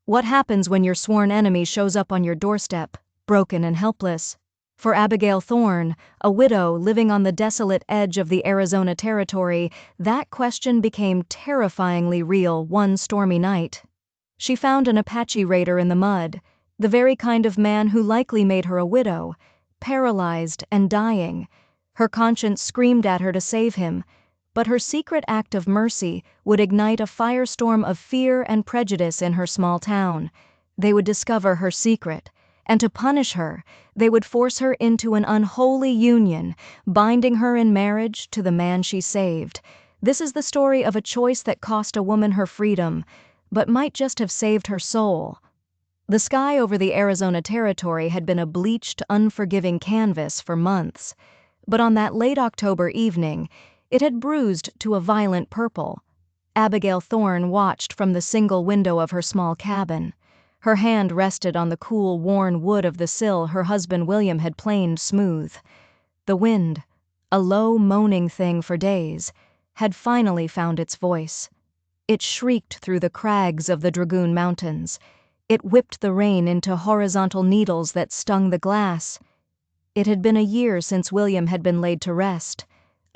What happens when your sworn enemy shows up on your doorstep, broken and helpless? For Abigail Thorne, a widow living on the desolate edge of the Arizona Territory, that question became terrifyingly real one stormy night. She found an Apache raider in the mud, the very kind of man who likely made her a widow, paralyzed and dying. Her conscience screamed at her to save him, but her secret act of mercy would ignite a firestorm of fear and prejudice in her small town. They would discover her secret, and to punish her, they would force her into an unholy union, binding her in marriage to the man she saved. This is the story of a choice that cost a woman her freedom, but might just have saved her soul. The sky over the Arizona Territory had been a bleached, unforgiving canvas for months, but on that late October evening, it had bruised to a violent purple. Abigail Thorne watched from the single window of her small cabin. Her hand rested on the cool, worn wood of the sill her husband William had planed smooth. The wind, a low, moaning thing for days, had finally found its voice. It shrieked through the crags of the Dragoon Mountains. It whipped the rain into horizontal needles that stung the glass. It had been a year since William had been laid to rest.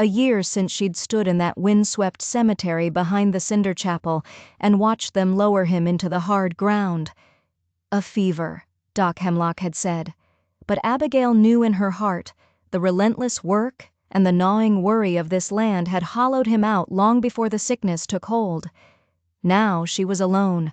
A year since she'd stood in that windswept cemetery behind the cinder chapel and watched them lower him into the hard ground. A fever, Doc Hemlock had said. But Abigail knew in her heart the relentless work and the gnawing worry of this land had hollowed him out long before the sickness took hold. Now she was alone.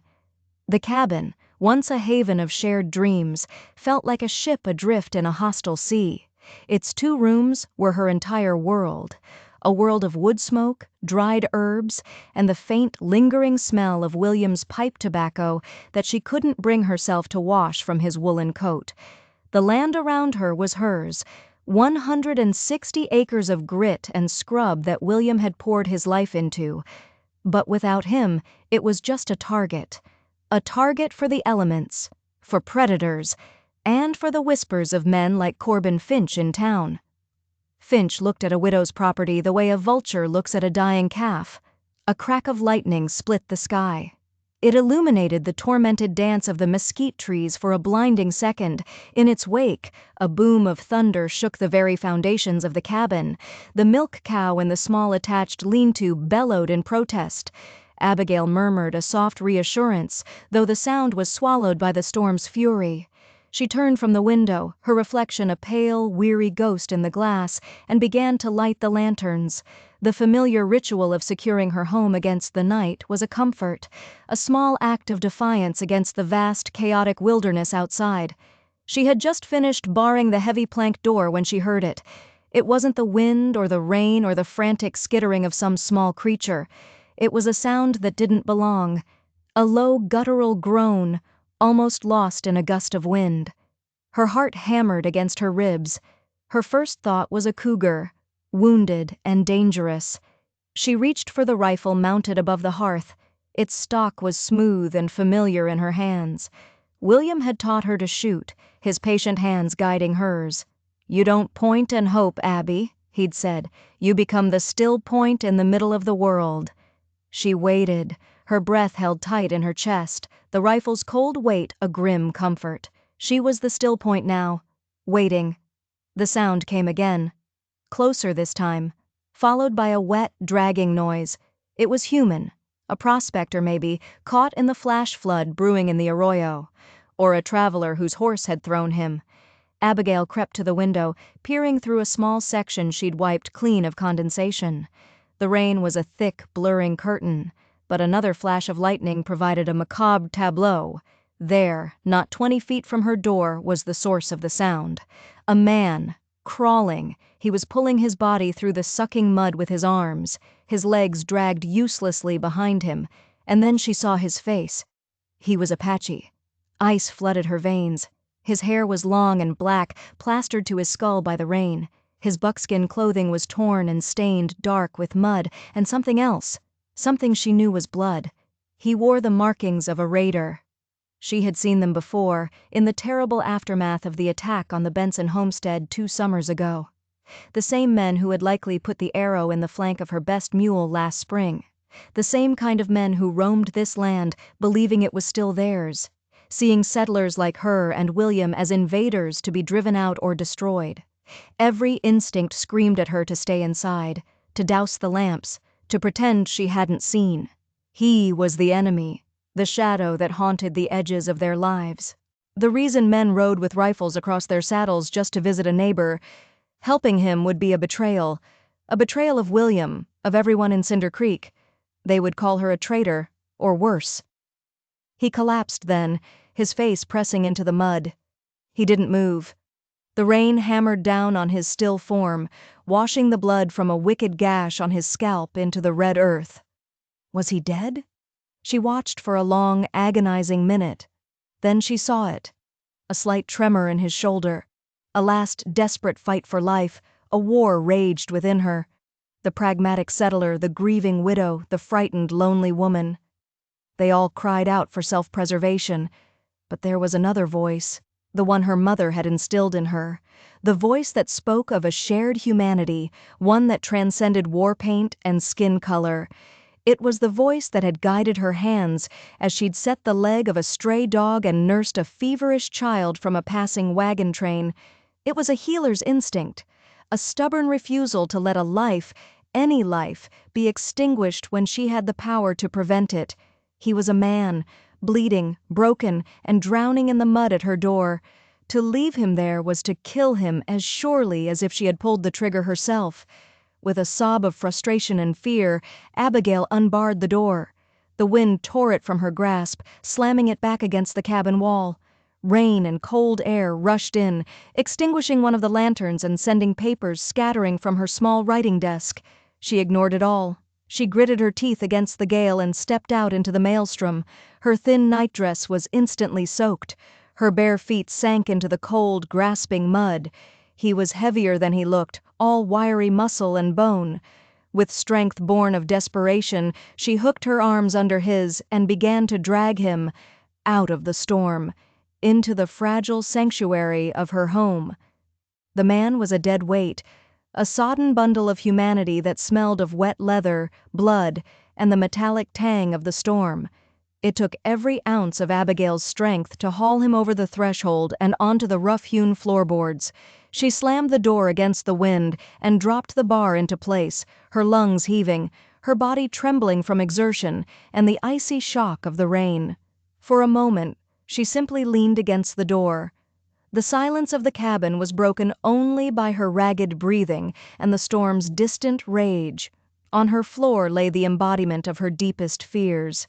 The cabin, once a haven of shared dreams, felt like a ship adrift in a hostile sea. Its 2 rooms were her entire world, a world of wood smoke, dried herbs, and the faint, lingering smell of William's pipe tobacco that she couldn't bring herself to wash from his woolen coat. The land around her was hers, 160 acres of grit and scrub that William had poured his life into. But without him, it was just a target for the elements, for predators, and for the whispers of men like Corbin Finch in town. Finch looked at a widow's property the way a vulture looks at a dying calf. A crack of lightning split the sky. It illuminated the tormented dance of the mesquite trees for a blinding second. In its wake, a boom of thunder shook the very foundations of the cabin. The milk cow in the small attached lean-to bellowed in protest. Abigail murmured a soft reassurance, though the sound was swallowed by the storm's fury. She turned from the window, her reflection a pale, weary ghost in the glass, and began to light the lanterns. The familiar ritual of securing her home against the night was a comfort, a small act of defiance against the vast, chaotic wilderness outside. She had just finished barring the heavy plank door when she heard it. It wasn't the wind or the rain or the frantic skittering of some small creature. It was a sound that didn't belong, a low guttural groan, almost lost in a gust of wind. Her heart hammered against her ribs. Her first thought was a cougar, wounded and dangerous. She reached for the rifle mounted above the hearth. Its stock was smooth and familiar in her hands. William had taught her to shoot, his patient hands guiding hers. "You don't point and hope, Abby," he'd said. "You become the still point in the middle of the world." She waited, her breath held tight in her chest, the rifle's cold weight a grim comfort. She was the still point now, waiting. The sound came again, closer this time, followed by a wet, dragging noise. It was human, a prospector maybe, caught in the flash flood brewing in the arroyo, or a traveler whose horse had thrown him. Abigail crept to the window, peering through a small section she'd wiped clean of condensation. The rain was a thick, blurring curtain, but another flash of lightning provided a macabre tableau. There, not 20 feet from her door, was the source of the sound. A man, crawling. He was pulling his body through the sucking mud with his arms, his legs dragged uselessly behind him, and then she saw his face. He was Apache. Ice flooded her veins. His hair was long and black, plastered to his skull by the rain. His buckskin clothing was torn and stained dark with mud, and something else, something she knew was blood. He wore the markings of a raider. She had seen them before, in the terrible aftermath of the attack on the Benson homestead 2 summers ago. The same men who had likely put the arrow in the flank of her best mule last spring. The same kind of men who roamed this land, believing it was still theirs, seeing settlers like her and William as invaders to be driven out or destroyed. Every instinct screamed at her to stay inside, to douse the lamps, to pretend she hadn't seen. He was the enemy, the shadow that haunted the edges of their lives. The reason men rode with rifles across their saddles just to visit a neighbor, helping him would be a betrayal of William, of everyone in Cinder Creek. They would call her a traitor, or worse. He collapsed then, his face pressing into the mud. He didn't move. The rain hammered down on his still form, washing the blood from a wicked gash on his scalp into the red earth. Was he dead? She watched for a long, agonizing minute. Then she saw it. A slight tremor in his shoulder. A last desperate fight for life. A war raged within her. The pragmatic settler, the grieving widow, the frightened, lonely woman. They all cried out for self-preservation. But there was another voice, the one her mother had instilled in her. The voice that spoke of a shared humanity, one that transcended war paint and skin color. It was the voice that had guided her hands as she'd set the leg of a stray dog and nursed a feverish child from a passing wagon train. It was a healer's instinct, a stubborn refusal to let a life, any life, be extinguished when she had the power to prevent it. He was a man, bleeding, broken, and drowning in the mud at her door. To leave him there was to kill him as surely as if she had pulled the trigger herself. With a sob of frustration and fear, Abigail unbarred the door. The wind tore it from her grasp, slamming it back against the cabin wall. Rain and cold air rushed in, extinguishing one of the lanterns and sending papers scattering from her small writing desk. She ignored it all. She gritted her teeth against the gale and stepped out into the maelstrom. Her thin nightdress was instantly soaked. Her bare feet sank into the cold, grasping mud. He was heavier than he looked, all wiry muscle and bone. With strength born of desperation, she hooked her arms under his and began to drag him out of the storm, into the fragile sanctuary of her home. The man was a dead weight, a sodden bundle of humanity that smelled of wet leather, blood, and the metallic tang of the storm. It took every ounce of Abigail's strength to haul him over the threshold and onto the rough-hewn floorboards. She slammed the door against the wind and dropped the bar into place, her lungs heaving, her body trembling from exertion and the icy shock of the rain. For a moment, she simply leaned against the door. The silence of the cabin was broken only by her ragged breathing and the storm's distant rage. On her floor lay the embodiment of her deepest fears.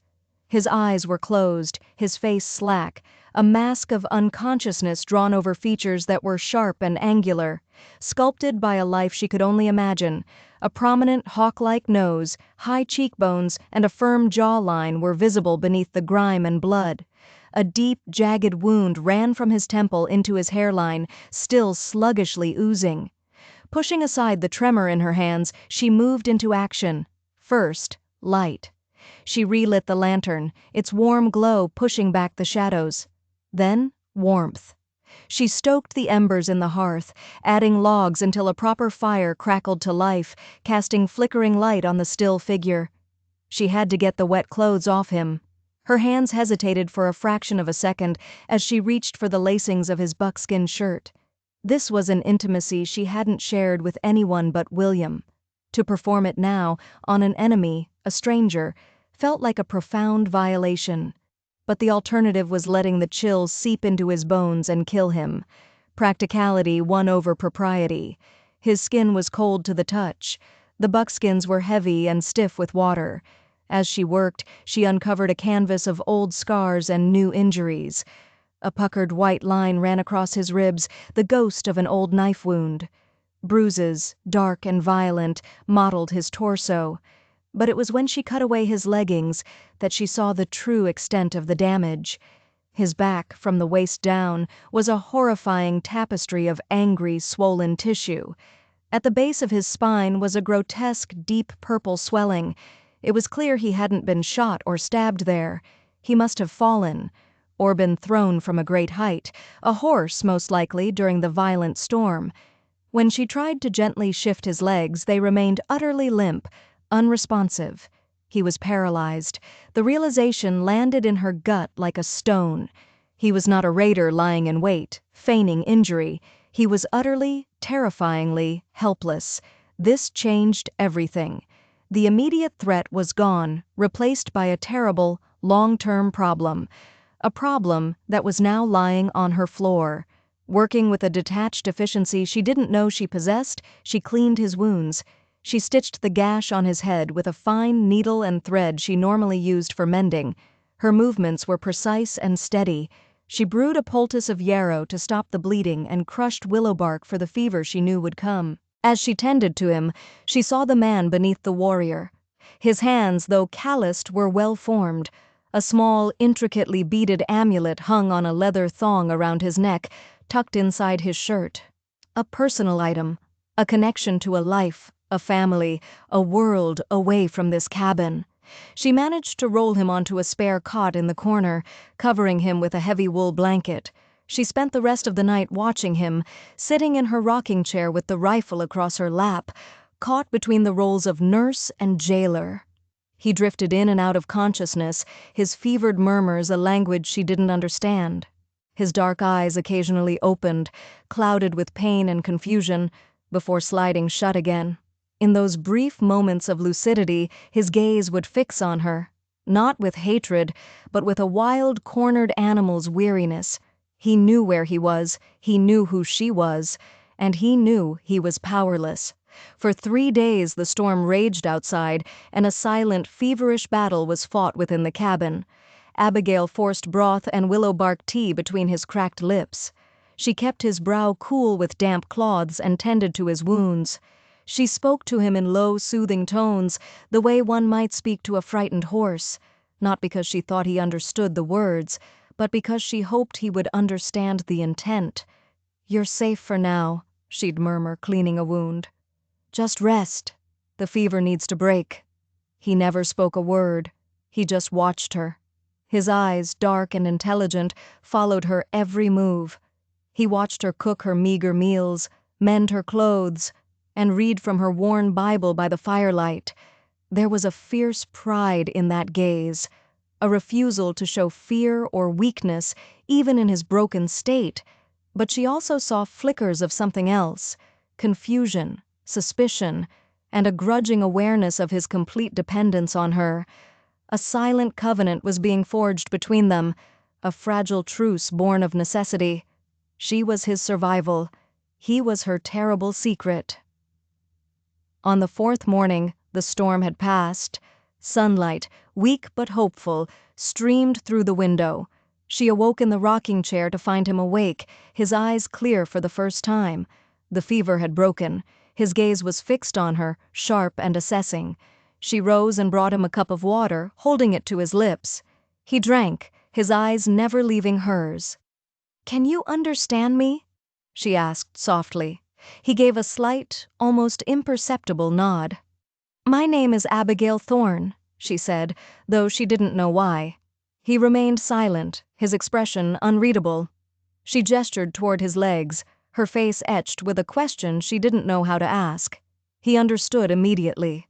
His eyes were closed, his face slack, a mask of unconsciousness drawn over features that were sharp and angular, sculpted by a life she could only imagine. A prominent hawk-like nose, high cheekbones, and a firm jawline were visible beneath the grime and blood. A deep, jagged wound ran from his temple into his hairline, still sluggishly oozing. Pushing aside the tremor in her hands, she moved into action. First, light. She relit the lantern, its warm glow pushing back the shadows. Then, warmth. She stoked the embers in the hearth, adding logs until a proper fire crackled to life, casting flickering light on the still figure. She had to get the wet clothes off him. Her hands hesitated for a fraction of a second as she reached for the lacings of his buckskin shirt. This was an intimacy she hadn't shared with anyone but William. To perform it now, on an enemy, a stranger, felt like a profound violation. But the alternative was letting the chills seep into his bones and kill him. Practicality won over propriety. His skin was cold to the touch. The buckskins were heavy and stiff with water. As she worked, she uncovered a canvas of old scars and new injuries. A puckered white line ran across his ribs, the ghost of an old knife wound. Bruises, dark and violent, mottled his torso. But it was when she cut away his leggings that she saw the true extent of the damage. His back, from the waist down, was a horrifying tapestry of angry, swollen tissue. At the base of his spine was a grotesque, deep purple swelling. It was clear he hadn't been shot or stabbed there. He must have fallen, or been thrown from a great height, a horse most likely during the violent storm. When she tried to gently shift his legs, they remained utterly limp, unresponsive. He was paralyzed. The realization landed in her gut like a stone. He was not a raider lying in wait, feigning injury. He was utterly, terrifyingly helpless. This changed everything. The immediate threat was gone, replaced by a terrible, long-term problem. A problem that was now lying on her floor. Working with a detached efficiency she didn't know she possessed, she cleaned his wounds. She stitched the gash on his head with a fine needle and thread she normally used for mending. Her movements were precise and steady. She brewed a poultice of yarrow to stop the bleeding and crushed willow bark for the fever she knew would come. As she tended to him, she saw the man beneath the warrior. His hands, though calloused, were well-formed. A small, intricately beaded amulet hung on a leather thong around his neck, tucked inside his shirt. A personal item, a connection to a life, a family, a world away from this cabin. She managed to roll him onto a spare cot in the corner, covering him with a heavy wool blanket. She spent the rest of the night watching him, sitting in her rocking chair with the rifle across her lap, caught between the roles of nurse and jailer. He drifted in and out of consciousness, his fevered murmurs a language she didn't understand. His dark eyes occasionally opened, clouded with pain and confusion, before sliding shut again. In those brief moments of lucidity, his gaze would fix on her, not with hatred, but with a wild, cornered animal's weariness. He knew where he was, he knew who she was, and he knew he was powerless. For 3 days the storm raged outside, and a silent, feverish battle was fought within the cabin. Abigail forced broth and willow bark tea between his cracked lips. She kept his brow cool with damp cloths and tended to his wounds. She spoke to him in low, soothing tones, the way one might speak to a frightened horse, not because she thought he understood the words, but because she hoped he would understand the intent. "You're safe for now," she'd murmur, cleaning a wound. "Just rest. The fever needs to break." He never spoke a word. He just watched her. His eyes, dark and intelligent, followed her every move. He watched her cook her meager meals, mend her clothes, and read from her worn Bible by the firelight. There was a fierce pride in that gaze, a refusal to show fear or weakness even in his broken state, but she also saw flickers of something else, confusion, suspicion, and a grudging awareness of his complete dependence on her. A silent covenant was being forged between them, a fragile truce born of necessity. She was his survival. He was her terrible secret. On the 4th morning, the storm had passed. Sunlight, weak but hopeful, streamed through the window. She awoke in the rocking chair to find him awake, his eyes clear for the first time. The fever had broken. His gaze was fixed on her, sharp and assessing. She rose and brought him a cup of water, holding it to his lips. He drank, his eyes never leaving hers. "Can you understand me?" she asked softly. He gave a slight, almost imperceptible nod. "My name is Abigail Thorne," she said, though she didn't know why. He remained silent, his expression unreadable. She gestured toward his legs, her face etched with a question she didn't know how to ask. He understood immediately.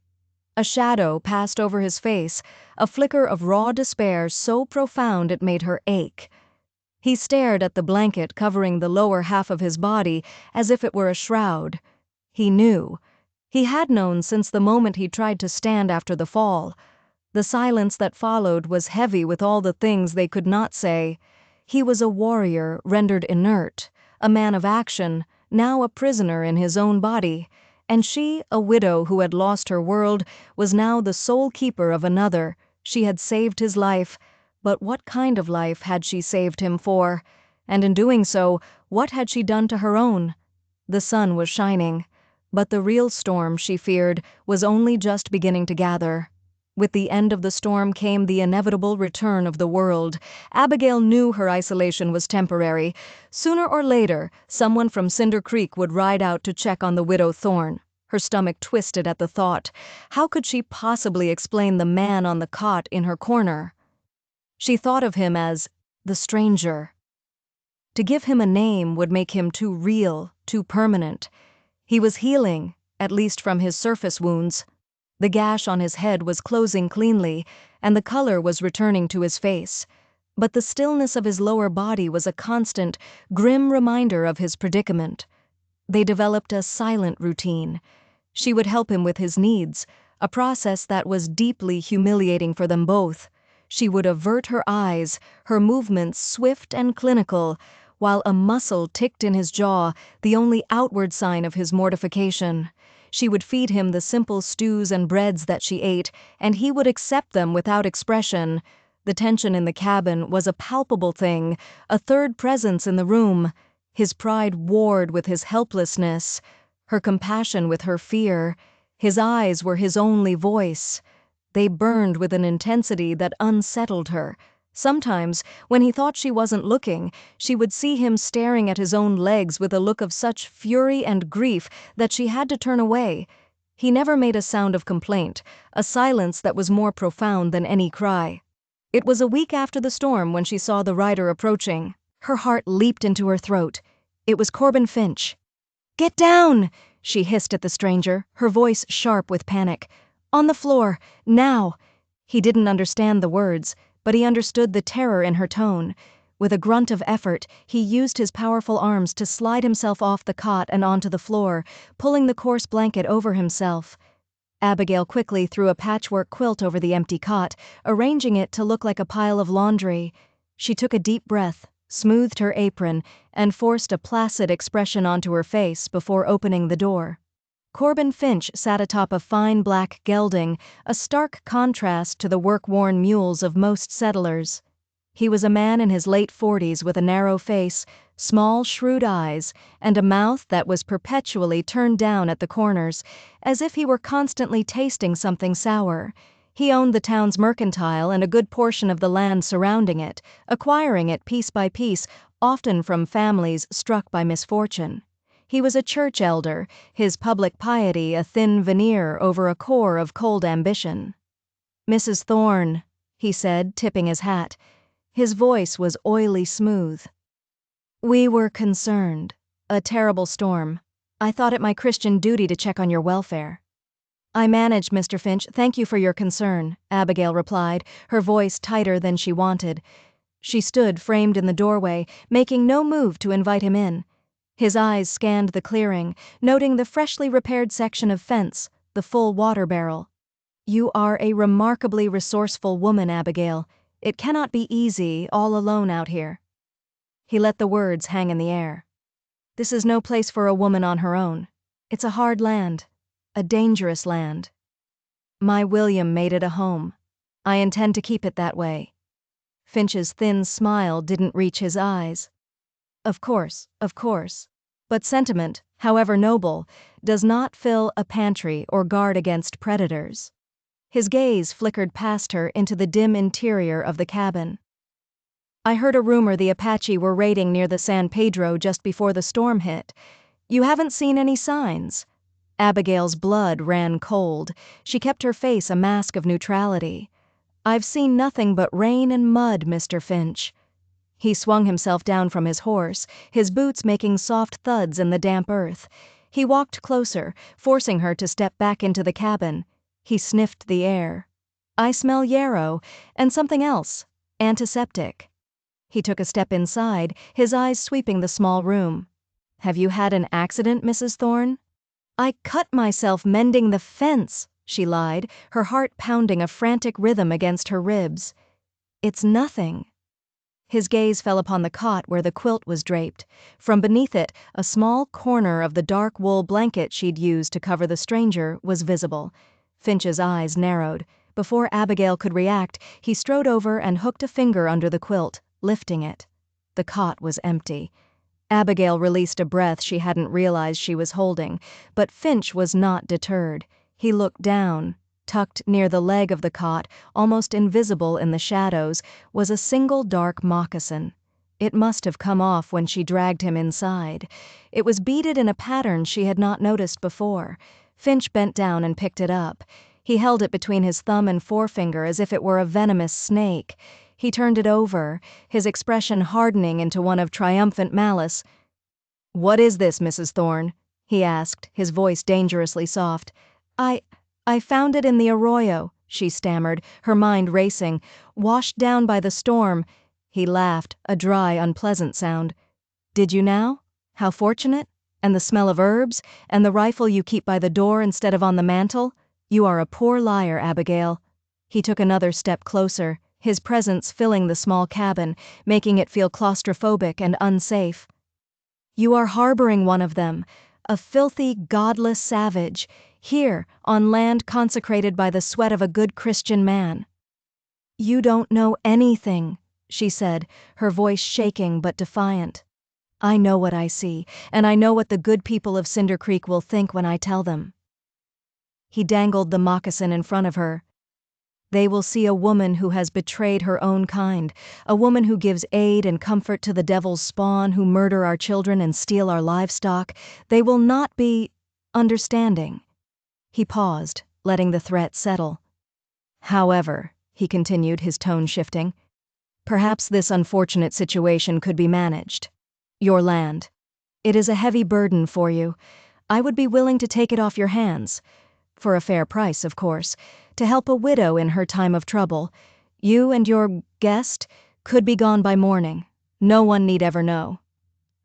A shadow passed over his face, a flicker of raw despair so profound it made her ache. He stared at the blanket covering the lower half of his body as if it were a shroud. He knew. He had known since the moment he tried to stand after the fall. The silence that followed was heavy with all the things they could not say. He was a warrior rendered inert, a man of action, now a prisoner in his own body, and she, a widow who had lost her world, was now the sole keeper of another. She had saved his life, but what kind of life had she saved him for? And in doing so, what had she done to her own? The sun was shining, but the real storm, she feared, was only just beginning to gather. With the end of the storm came the inevitable return of the world. Abigail knew her isolation was temporary. Sooner or later, someone from Cinder Creek would ride out to check on the widow Thorne. Her stomach twisted at the thought. How could she possibly explain the man on the cot in her corner? She thought of him as the stranger. To give him a name would make him too real, too permanent. He was healing, at least from his surface wounds. The gash on his head was closing cleanly, and the color was returning to his face. But the stillness of his lower body was a constant, grim reminder of his predicament. They developed a silent routine. She would help him with his needs, a process that was deeply humiliating for them both. She would avert her eyes, her movements swift and clinical, while a muscle ticked in his jaw, the only outward sign of his mortification. She would feed him the simple stews and breads that she ate, and he would accept them without expression. The tension in the cabin was a palpable thing, a third presence in the room. His pride warred with his helplessness, her compassion with her fear. His eyes were his only voice. They burned with an intensity that unsettled her. Sometimes, when he thought she wasn't looking, she would see him staring at his own legs with a look of such fury and grief that she had to turn away. He never made a sound of complaint, a silence that was more profound than any cry. It was a week after the storm when she saw the rider approaching. Her heart leaped into her throat. It was Corbin Finch. "Get down!" she hissed at the stranger, her voice sharp with panic. "On the floor, now!" He didn't understand the words, but he understood the terror in her tone. With a grunt of effort, he used his powerful arms to slide himself off the cot and onto the floor, pulling the coarse blanket over himself. Abigail quickly threw a patchwork quilt over the empty cot, arranging it to look like a pile of laundry. She took a deep breath, smoothed her apron, and forced a placid expression onto her face before opening the door. Corbin Finch sat atop a fine black gelding, a stark contrast to the work-worn mules of most settlers. He was a man in his late 40s with a narrow face, small, shrewd eyes, and a mouth that was perpetually turned down at the corners, as if he were constantly tasting something sour. He owned the town's mercantile and a good portion of the land surrounding it, acquiring it piece by piece, often from families struck by misfortune. He was a church elder, his public piety a thin veneer over a core of cold ambition. "Mrs. Thorne," he said, tipping his hat. His voice was oily smooth. "We were concerned. A terrible storm. I thought it my Christian duty to check on your welfare." "I managed, Mr. Finch. Thank you for your concern," Abigail replied, her voice tighter than she wanted. She stood framed in the doorway, making no move to invite him in. His eyes scanned the clearing, noting the freshly repaired section of fence, the full water barrel. "You are a remarkably resourceful woman, Abigail. It cannot be easy, all alone out here." He let the words hang in the air. "This is no place for a woman on her own. It's a hard land, a dangerous land. My William made it a home. I intend to keep it that way." Finch's thin smile didn't reach his eyes. Of course. But sentiment, however noble, does not fill a pantry or guard against predators. His gaze flickered past her into the dim interior of the cabin. "I heard a rumor the Apache were raiding near the San Pedro just before the storm hit. You haven't seen any signs?" Abigail's blood ran cold. She kept her face a mask of neutrality. "I've seen nothing but rain and mud, Mr. Finch." He swung himself down from his horse, his boots making soft thuds in the damp earth. He walked closer, forcing her to step back into the cabin. He sniffed the air. "I smell yarrow, and something else. Antiseptic." He took a step inside, his eyes sweeping the small room. "Have you had an accident, Mrs. Thorne?" "I cut myself mending the fence," she lied, her heart pounding a frantic rhythm against her ribs. "It's nothing." His gaze fell upon the cot where the quilt was draped. From beneath it, a small corner of the dark wool blanket she'd used to cover the stranger was visible. Finch's eyes narrowed. Before Abigail could react, he strode over and hooked a finger under the quilt, lifting it. The cot was empty. Abigail released a breath she hadn't realized she was holding, but Finch was not deterred. He looked down. Tucked near the leg of the cot, almost invisible in the shadows, was a single dark moccasin. It must have come off when she dragged him inside. It was beaded in a pattern she had not noticed before. Finch bent down and picked it up. He held it between his thumb and forefinger as if it were a venomous snake. He turned it over, his expression hardening into one of triumphant malice. "What is this, Mrs. Thorne?" he asked, his voice dangerously soft. "I found it in the arroyo," she stammered, her mind racing. "Washed down by the storm." He laughed, a dry, unpleasant sound. "Did you now? How fortunate? And the smell of herbs? And the rifle you keep by the door instead of on the mantel? You are a poor liar, Abigail." He took another step closer, his presence filling the small cabin, making it feel claustrophobic and unsafe. "You are harboring one of them, a filthy, godless savage, here, on land consecrated by the sweat of a good Christian man." "You don't know anything," she said, her voice shaking but defiant. "I know what I see, and I know what the good people of Cinder Creek will think when I tell them." He dangled the moccasin in front of her. "They will see a woman who has betrayed her own kind, a woman who gives aid and comfort to the devil's spawn who murder our children and steal our livestock. They will not be understanding." He paused, letting the threat settle. "However," he continued, his tone shifting, "perhaps this unfortunate situation could be managed. Your land. It is a heavy burden for you. I would be willing to take it off your hands. For a fair price, of course. To help a widow in her time of trouble. You and your guest could be gone by morning. No one need ever know."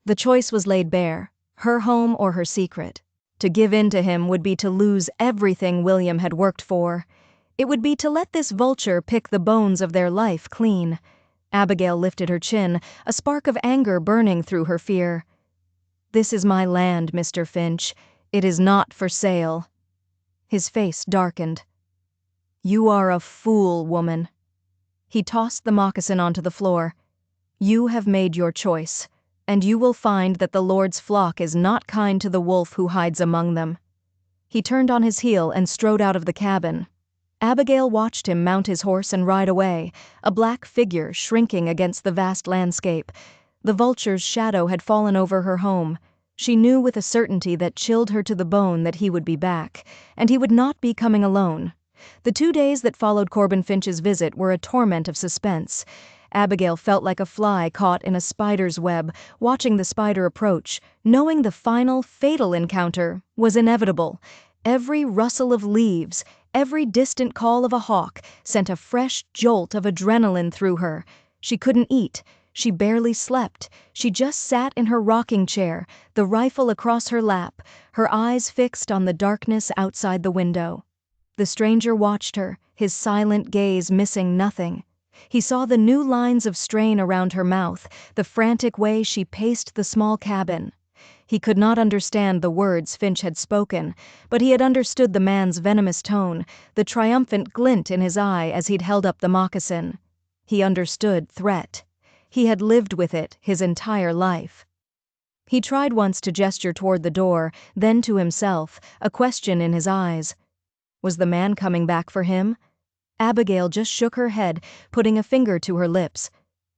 The choice was laid bare, her home or her secret. To give in to him would be to lose everything William had worked for. It would be to let this vulture pick the bones of their life clean. Abigail lifted her chin, a spark of anger burning through her fear. "This is my land, Mr. Finch. It is not for sale." His face darkened. "You are a fool, woman." He tossed the moccasin onto the floor. "You have made your choice, and you will find that the Lord's flock is not kind to the wolf who hides among them." He turned on his heel and strode out of the cabin. Abigail watched him mount his horse and ride away, a black figure shrinking against the vast landscape. The vulture's shadow had fallen over her home. She knew with a certainty that chilled her to the bone that he would be back, and he would not be coming alone. The 2 days that followed Corbin Finch's visit were a torment of suspense. Abigail felt like a fly caught in a spider's web, watching the spider approach, knowing the final, fatal encounter was inevitable. Every rustle of leaves, every distant call of a hawk sent a fresh jolt of adrenaline through her. She couldn't eat. She barely slept. She just sat in her rocking chair, the rifle across her lap, her eyes fixed on the darkness outside the window. The stranger watched her, his silent gaze missing nothing. He saw the new lines of strain around her mouth, the frantic way she paced the small cabin. He could not understand the words Finch had spoken, but he had understood the man's venomous tone, the triumphant glint in his eye as he'd held up the moccasin. He understood threat. He had lived with it his entire life. He tried once to gesture toward the door, then to himself, a question in his eyes. Was the man coming back for him? Abigail just shook her head, putting a finger to her lips.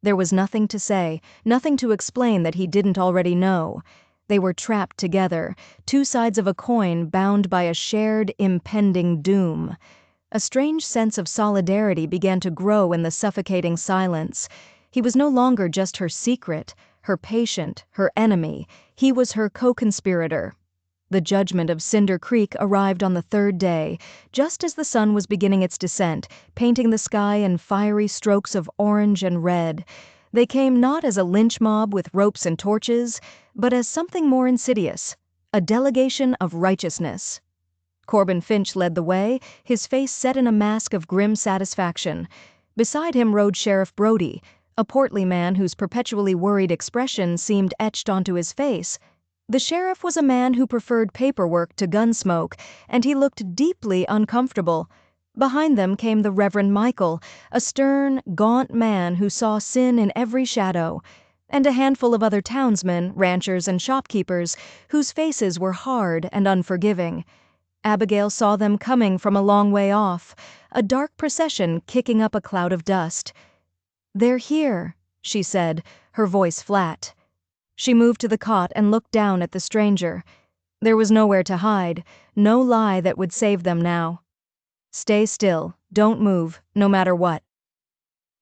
There was nothing to say, nothing to explain that he didn't already know. They were trapped together, two sides of a coin bound by a shared, impending doom. A strange sense of solidarity began to grow in the suffocating silence. He was no longer just her secret, her patient, her enemy. He was her co-conspirator. The judgment of Cinder Creek arrived on the 3rd day, just as the sun was beginning its descent, painting the sky in fiery strokes of orange and red. They came not as a lynch mob with ropes and torches, but as something more insidious, a delegation of righteousness. Corbin Finch led the way, his face set in a mask of grim satisfaction. Beside him rode Sheriff Brody, a portly man whose perpetually worried expression seemed etched onto his face. The sheriff was a man who preferred paperwork to gun smoke, and he looked deeply uncomfortable. Behind them came the Reverend Michael, a stern, gaunt man who saw sin in every shadow, and a handful of other townsmen, ranchers, and shopkeepers whose faces were hard and unforgiving. Abigail saw them coming from a long way off, a dark procession kicking up a cloud of dust. "They're here," she said, her voice flat. She moved to the cot and looked down at the stranger. There was nowhere to hide, no lie that would save them now. "Stay still, don't move, no matter what."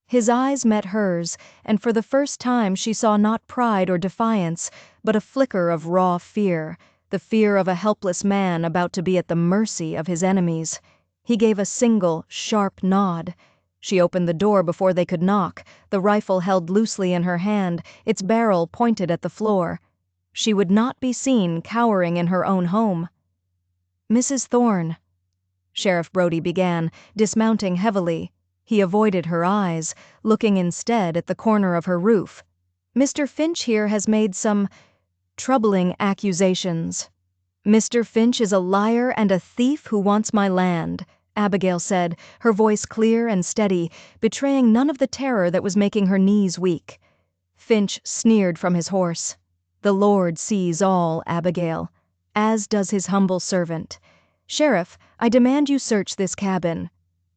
His eyes met hers, and for the first time she saw not pride or defiance, but a flicker of raw fear, the fear of a helpless man about to be at the mercy of his enemies. He gave a single, sharp nod. She opened the door before they could knock, the rifle held loosely in her hand, its barrel pointed at the floor. She would not be seen cowering in her own home. "Mrs. Thorne," Sheriff Brody began, dismounting heavily. He avoided her eyes, looking instead at the corner of her roof. "Mr. Finch here has made some troubling accusations." "Mr. Finch is a liar and a thief who wants my land," Abigail said, her voice clear and steady, betraying none of the terror that was making her knees weak. Finch sneered from his horse. "The Lord sees all, Abigail, as does his humble servant. Sheriff, I demand you search this cabin."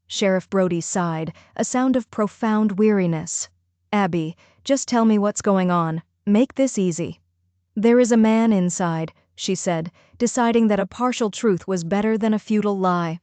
Sheriff Brody sighed, a sound of profound weariness. "Abby, just tell me what's going on. Make this easy." "There is a man inside," she said, deciding that a partial truth was better than a futile lie.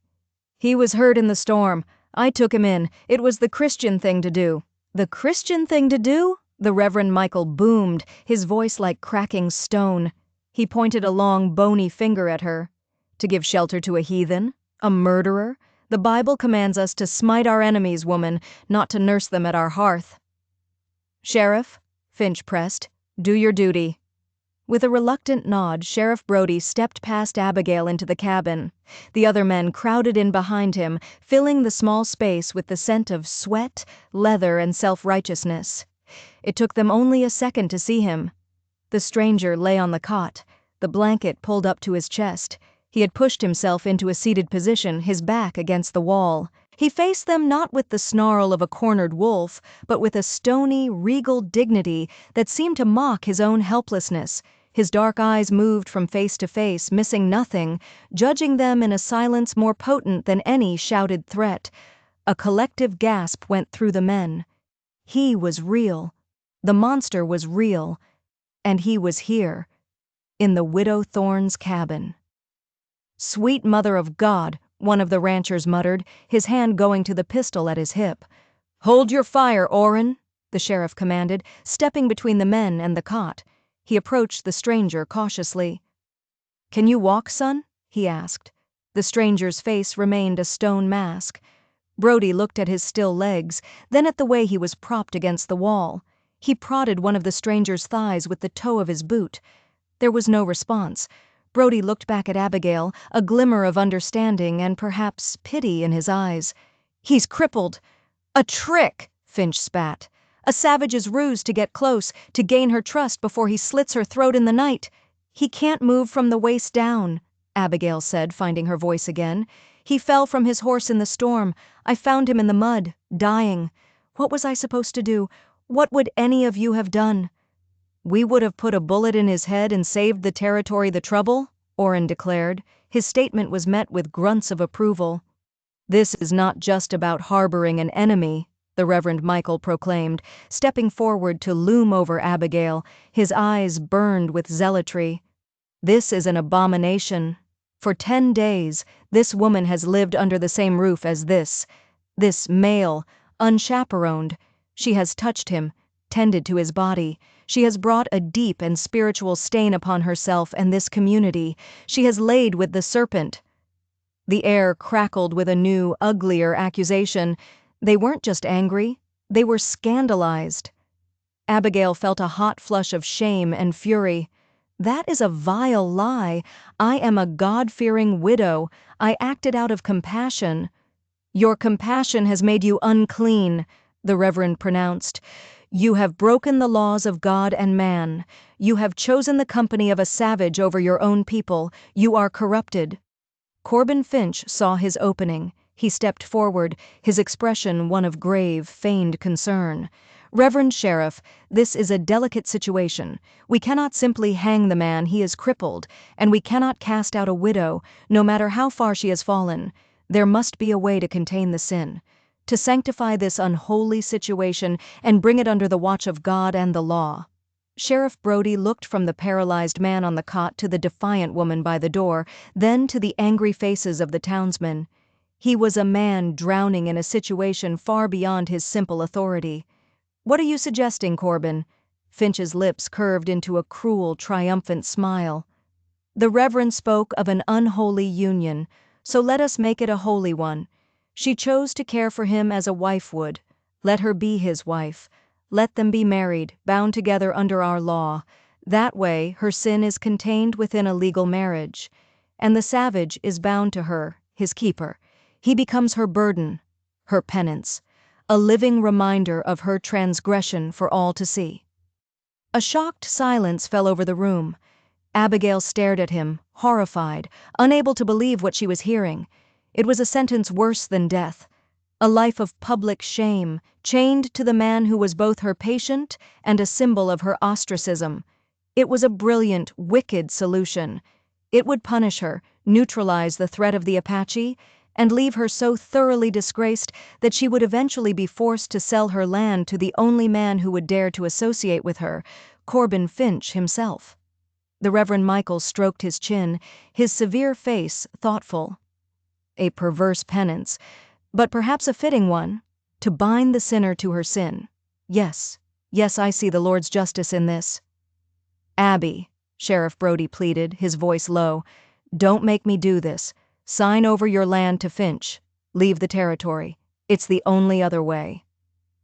"He was hurt in the storm. I took him in. It was the Christian thing to do." "The Christian thing to do?" The Reverend Michael boomed, his voice like cracking stone. He pointed a long, bony finger at her. "To give shelter to a heathen? A murderer? The Bible commands us to smite our enemies, woman, not to nurse them at our hearth." "Sheriff," Finch pressed, "do your duty." With a reluctant nod, Sheriff Brody stepped past Abigail into the cabin. The other men crowded in behind him, filling the small space with the scent of sweat, leather, and self-righteousness. It took them only a second to see him. The stranger lay on the cot, the blanket pulled up to his chest. He had pushed himself into a seated position, his back against the wall. He faced them not with the snarl of a cornered wolf, but with a stony, regal dignity that seemed to mock his own helplessness. His dark eyes moved from face to face, missing nothing, judging them in a silence more potent than any shouted threat. A collective gasp went through the men. He was real. The monster was real. And he was here, in the Widow Thorne's cabin. "Sweet Mother of God," one of the ranchers muttered, his hand going to the pistol at his hip. "Hold your fire, Orrin," the sheriff commanded, stepping between the men and the cot. He approached the stranger cautiously. "Can you walk, son?" he asked. The stranger's face remained a stone mask. Brody looked at his still legs, then at the way he was propped against the wall. He prodded one of the stranger's thighs with the toe of his boot. There was no response. Brody looked back at Abigail, a glimmer of understanding and perhaps pity in his eyes. "He's crippled." "A trick!" Finch spat. "A savage's ruse to get close, to gain her trust before he slits her throat in the night." "He can't move from the waist down," Abigail said, finding her voice again. "He fell from his horse in the storm. I found him in the mud, dying. What was I supposed to do? What would any of you have done?" "We would have put a bullet in his head and saved the territory the trouble," Orrin declared. His statement was met with grunts of approval. "This is not just about harboring an enemy," the Reverend Michael proclaimed, stepping forward to loom over Abigail, his eyes burned with zealotry. "This is an abomination. For 10 days, this woman has lived under the same roof as this male, unchaperoned. She has touched him, tended to his body. She has brought a deep and spiritual stain upon herself and this community. She has laid with the serpent." The air crackled with a new, uglier accusation. They weren't just angry, they were scandalized. Abigail felt a hot flush of shame and fury. "That is a vile lie. I am a God-fearing widow. I acted out of compassion." "Your compassion has made you unclean," the Reverend pronounced. "You have broken the laws of God and man. You have chosen the company of a savage over your own people. You are corrupted." Corbin Finch saw his opening. He stepped forward, his expression one of grave, feigned concern. "Reverend Sheriff, this is a delicate situation. We cannot simply hang the man, he is crippled, and we cannot cast out a widow, no matter how far she has fallen. There must be a way to contain the sin, to sanctify this unholy situation and bring it under the watch of God and the law." Sheriff Brody looked from the paralyzed man on the cot to the defiant woman by the door, then to the angry faces of the townsmen. He was a man drowning in a situation far beyond his simple authority. "What are you suggesting, Corbin?" Finch's lips curved into a cruel, triumphant smile. The Reverend spoke of an unholy union. so let us make it a holy one. She chose to care for him as a wife would. Let her be his wife. Let them be married, bound together under our law. That way, her sin is contained within a legal marriage. And the savage is bound to her, his keeper. He becomes her burden, her penance, a living reminder of her transgression for all to see. A shocked silence fell over the room. Abigail stared at him, horrified, unable to believe what she was hearing. It was a sentence worse than death. A life of public shame, chained to the man who was both her patient and a symbol of her ostracism. It was a brilliant, wicked solution. It would punish her, neutralize the threat of the Apache, and leave her so thoroughly disgraced that she would eventually be forced to sell her land to the only man who would dare to associate with her, Corbin Finch himself. The Reverend Michael stroked his chin, his severe face thoughtful. A perverse penance, but perhaps a fitting one, to bind the sinner to her sin. Yes, I see the Lord's justice in this. Abby, Sheriff Brody pleaded, his voice low, don't make me do this. Sign over your land to Finch. Leave the territory. It's the only other way.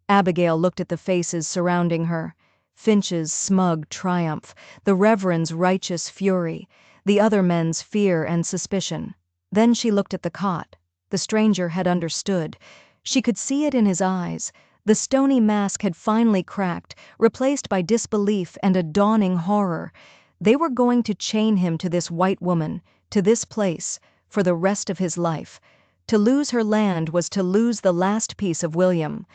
Abigail looked at the faces surrounding her. Finch's smug triumph, the Reverend's righteous fury, the other men's fear and suspicion. Then she looked at the cot. The stranger had understood. She could see it in his eyes. The stony mask had finally cracked, replaced by disbelief and a dawning horror. They were going to chain him to this white woman, to this place, for the rest of his life. To lose her land was to lose the last piece of William.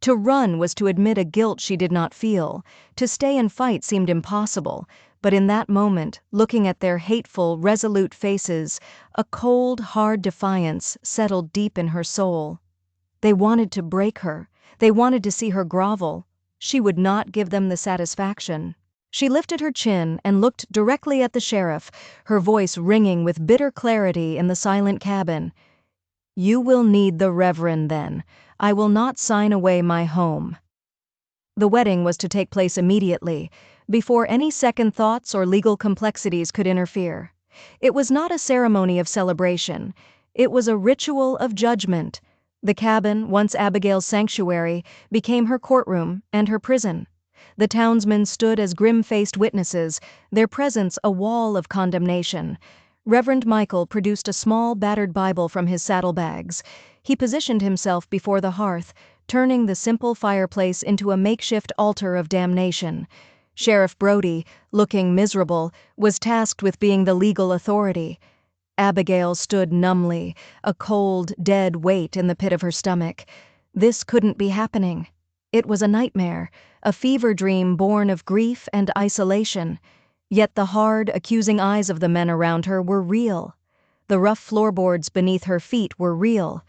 To run was to admit a guilt she did not feel. To stay and fight seemed impossible, but in that moment, looking at their hateful, resolute faces, a cold, hard defiance settled deep in her soul. They wanted to break her. They wanted to see her grovel. She would not give them the satisfaction. She lifted her chin and looked directly at the sheriff, her voice ringing with bitter clarity in the silent cabin. You will need the Reverend then. I will not sign away my home. The wedding was to take place immediately, before any second thoughts or legal complexities could interfere. It was not a ceremony of celebration. It was a ritual of judgment. The cabin, once Abigail's sanctuary, became her courtroom and her prison. The townsmen stood as grim-faced witnesses, their presence a wall of condemnation. Reverend Michael produced a small, battered Bible from his saddlebags. He positioned himself before the hearth, turning the simple fireplace into a makeshift altar of damnation. Sheriff Brody, looking miserable, was tasked with being the legal authority. Abigail stood numbly, a cold, dead weight in the pit of her stomach. This couldn't be happening. It was a nightmare, a fever dream born of grief and isolation. Yet the hard, accusing eyes of the men around her were real. The rough floorboards beneath her feet were real.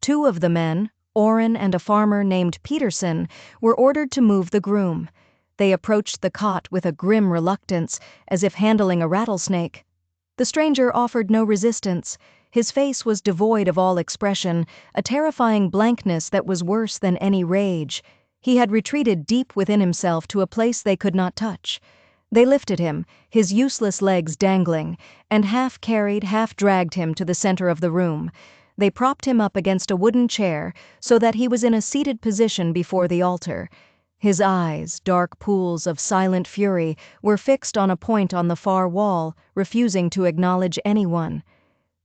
Two of the men, Orrin and a farmer named Peterson, were ordered to move the groom. They approached the cot with a grim reluctance, as if handling a rattlesnake. The stranger offered no resistance. His face was devoid of all expression, a terrifying blankness that was worse than any rage. He had retreated deep within himself to a place they could not touch. They lifted him, his useless legs dangling, and half carried, half dragged him to the center of the room. They propped him up against a wooden chair so that he was in a seated position before the altar. His eyes, dark pools of silent fury, were fixed on a point on the far wall, refusing to acknowledge anyone.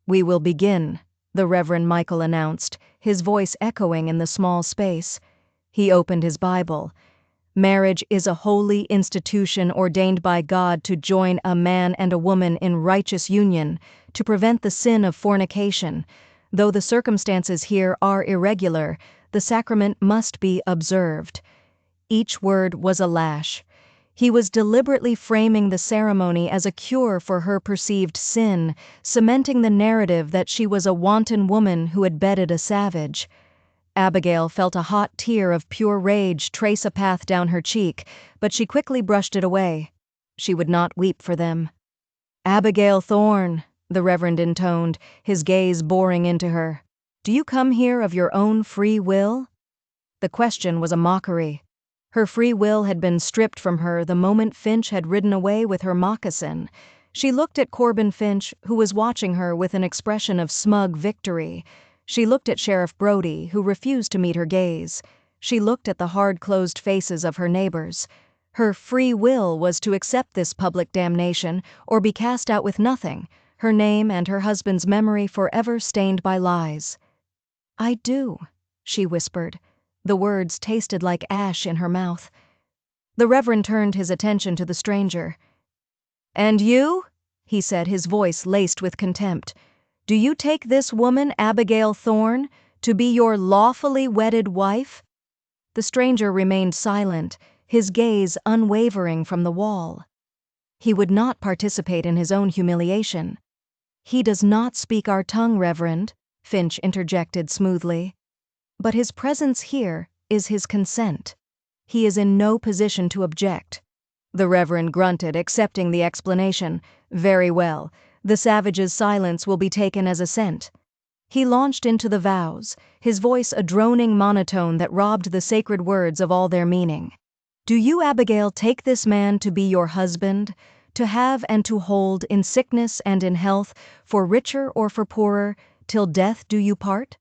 "We will begin," the Reverend Michael announced, his voice echoing in the small space. He opened his Bible. "Marriage is a holy institution ordained by God to join a man and a woman in righteous union, to prevent the sin of fornication. Though the circumstances here are irregular, the sacrament must be observed." Each word was a lash. He was deliberately framing the ceremony as a cure for her perceived sin, cementing the narrative that she was a wanton woman who had bedded a savage. Abigail felt a hot tear of pure rage trace a path down her cheek, but she quickly brushed it away. She would not weep for them. "Abigail Thorne," the Reverend intoned, his gaze boring into her, "do you come here of your own free will?" The question was a mockery. Her free will had been stripped from her the moment Finch had ridden away with her moccasin. She looked at Corbin Finch, who was watching her with an expression of smug victory. She looked at Sheriff Brody, who refused to meet her gaze. She looked at the hard-closed faces of her neighbors. Her free will was to accept this public damnation or be cast out with nothing, her name and her husband's memory forever stained by lies. "I do," she whispered. The words tasted like ash in her mouth. The Reverend turned his attention to the stranger. "And you?" he said, his voice laced with contempt. "Do you take this woman, Abigail Thorne, to be your lawfully wedded wife?" The stranger remained silent, his gaze unwavering from the wall. He would not participate in his own humiliation. "He does not speak our tongue, Reverend," Finch interjected smoothly. "But his presence here is his consent. He is in no position to object." The Reverend grunted, accepting the explanation. "Very well. The savage's silence will be taken as assent." He launched into the vows, his voice a droning monotone that robbed the sacred words of all their meaning. "Do you, Abigail, take this man to be your husband, to have and to hold in sickness and in health, for richer or for poorer, till death do you part?"